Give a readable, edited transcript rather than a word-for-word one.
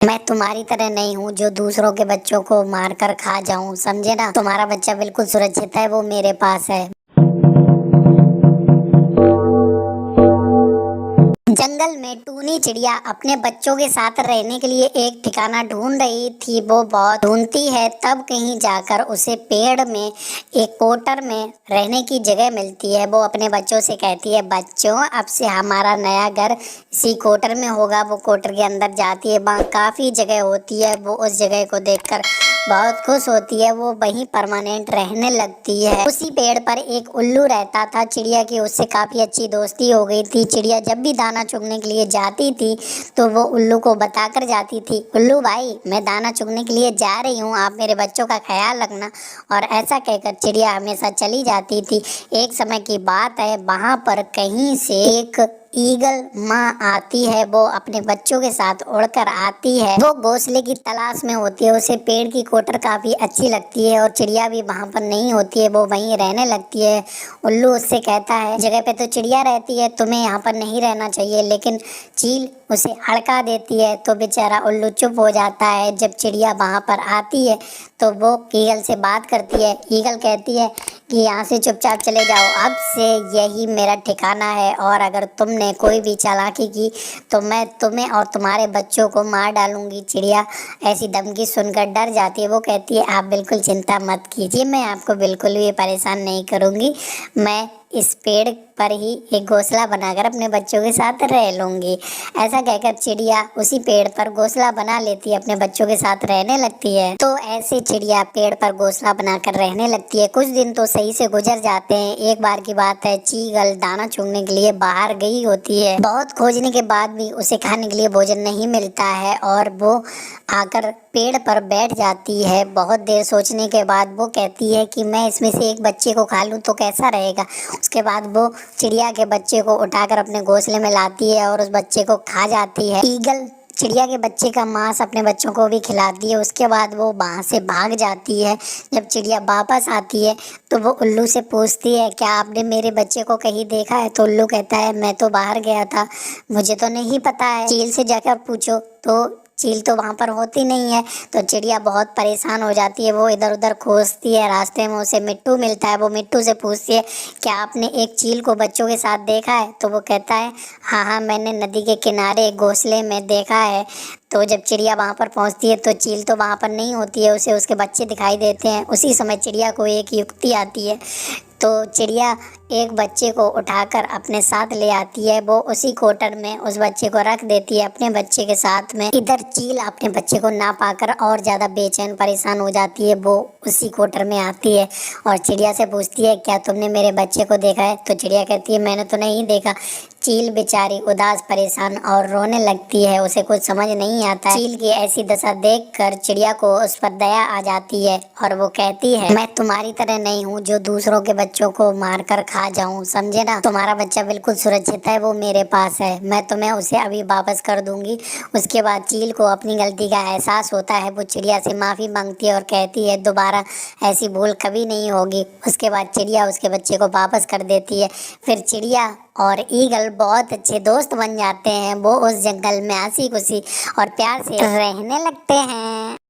मैं तुम्हारी तरह नहीं हूँ जो दूसरों के बच्चों को मार कर खा जाऊं, समझे ना। तुम्हारा बच्चा बिल्कुल सुरक्षित है, वो मेरे पास है। जंगल में टूनी चिड़िया अपने बच्चों के साथ रहने के लिए एक ठिकाना ढूंढ रही थी। वो बहुत ढूंढती है, तब कहीं जाकर उसे पेड़ में एक कोटर में रहने की जगह मिलती है। वो अपने बच्चों से कहती है, बच्चों अब से हमारा नया घर इसी कोटर में होगा। वो कोटर के अंदर जाती है, वहाँ काफी जगह होती है। वो उस जगह को देखकर बहुत खुश होती है, वो वहीं परमानेंट रहने लगती है। उसी पेड़ पर एक उल्लू रहता था। चिड़िया की उससे काफी अच्छी दोस्ती हो गई थी। चिड़िया जब भी दाना चुगने के लिए जाती थी तो वो उल्लू को बताकर जाती थी, उल्लू भाई मैं दाना चुगने के लिए जा रही हूँ, आप मेरे बच्चों का ख्याल रखना। और ऐसा कहकर चिड़िया हमेशा चली जाती थी। एक समय की बात है, वहां पर कहीं से एक ईगल माँ आती है। वो अपने बच्चों के साथ उड़कर आती है। वो घोंसले की तलाश में होती है। उसे पेड़ की कोटर काफी अच्छी लगती है और चिड़िया भी वहां पर नहीं होती है, वो वहीं रहने लगती है। उल्लू उससे कहता है, जगह पे तो चिड़िया रहती है, तुम्हें यहाँ पर नहीं रहना चाहिए। लेकिन चील उसे हड़का देती है, तो बेचारा उल्लू चुप हो जाता है। जब चिड़िया वहां पर आती है तो वो ईगल से बात करती है। ईगल कहती है कि यहाँ से चुपचाप चले जाओ, अब से यही मेरा ठिकाना है, और अगर तुमने कोई भी चालाकी की तो मैं तुम्हें और तुम्हारे बच्चों को मार डालूंगी। चिड़िया ऐसी धमकी सुनकर डर जाती है। वो कहती है, आप बिल्कुल चिंता मत कीजिए, मैं आपको बिल्कुल भी परेशान नहीं करूंगी। मैं इस पेड़ पर ही एक घोंसला बनाकर अपने बच्चों के साथ रह लूंगी। ऐसा कहकर चिड़िया उसी पेड़ पर घोंसला बना लेती है, अपने बच्चों के साथ रहने लगती है। तो ऐसे चिड़िया पेड़ पर घोंसला बनाकर रहने लगती है। कुछ दिन तो सही से गुजर जाते हैं। एक बार की बात है, चील दाना चुगने के लिए बाहर गई होती है। बहुत खोजने के बाद भी उसे खाने के लिए भोजन नहीं मिलता है और वो आकर पेड़ पर बैठ जाती है। बहुत देर सोचने के बाद वो कहती है कि मैं इसमें से एक बच्चे को खा लूं तो कैसा रहेगा। उसके बाद वो चिड़िया के बच्चे को उठाकर अपने घोंसले में लाती है और उस बच्चे को खा जाती है। ईगल चिड़िया के बच्चे का मांस अपने बच्चों को भी खिलाती है। उसके बाद वो वहाँ से भाग जाती है। जब चिड़िया वापस आती है तो वो उल्लू से पूछती है, क्या आपने मेरे बच्चे को कहीं देखा है। तो उल्लू कहता है, मैं तो बाहर गया था, मुझे तो नहीं पता है, चील से जाकर पूछो। तो चील तो वहां पर होती नहीं है। तो चिड़िया बहुत परेशान हो जाती है। वो इधर उधर खोजती है। रास्ते में उसे मिट्टू मिलता है। वो मिट्टू से पूछती है, क्या आपने एक चील को बच्चों के साथ देखा है। तो वो कहता है, हाँ हाँ मैंने नदी के किनारे एक घोंसले में देखा है। तो जब चिड़िया वहां पर पहुंचती है तो चील तो वहां पर नहीं होती है, उसे उसके बच्चे दिखाई देते हैं। उसी समय चिड़िया को एक युक्ति आती है। तो चिड़िया एक बच्चे को उठाकर अपने साथ ले आती है। वो उसी कोटर में उस बच्चे को रख देती है अपने बच्चे के साथ में। इधर चील अपने बच्चे को ना पाकर और ज्यादा बेचैन परेशान हो जाती है। वो उसी कोटर में आती है और चिड़िया से पूछती है, क्या तुमने मेरे बच्चे को देखा है। तो चिड़िया कहती है, मैंने तो नहीं देखा। चील बेचारी उदास परेशान और रोने लगती है, उसे कुछ समझ नहीं आता। चील की ऐसी दशा देखकर चिड़िया को उस पर दया आ जाती है और वो कहती है, मैं तुम्हारी तरह नहीं हूँ जो दूसरों के बच्चों को मार कर खा जाऊं, समझे ना। तुम्हारा बच्चा बिल्कुल सुरक्षित है, वो मेरे पास है, मैं तुम्हें उसे अभी वापस कर दूंगी। उसके बाद चील को अपनी गलती का एहसास होता है। वो चिड़िया से माफी मांगती है और कहती है, दोबारा ऐसी भूल कभी नहीं होगी। उसके बाद चिड़िया उसके बच्चे को वापस कर देती है। फिर चिड़िया और ईगल बहुत अच्छे दोस्त बन जाते हैं। वो उस जंगल में हंसी खुशी और प्यार से रहने लगते हैं।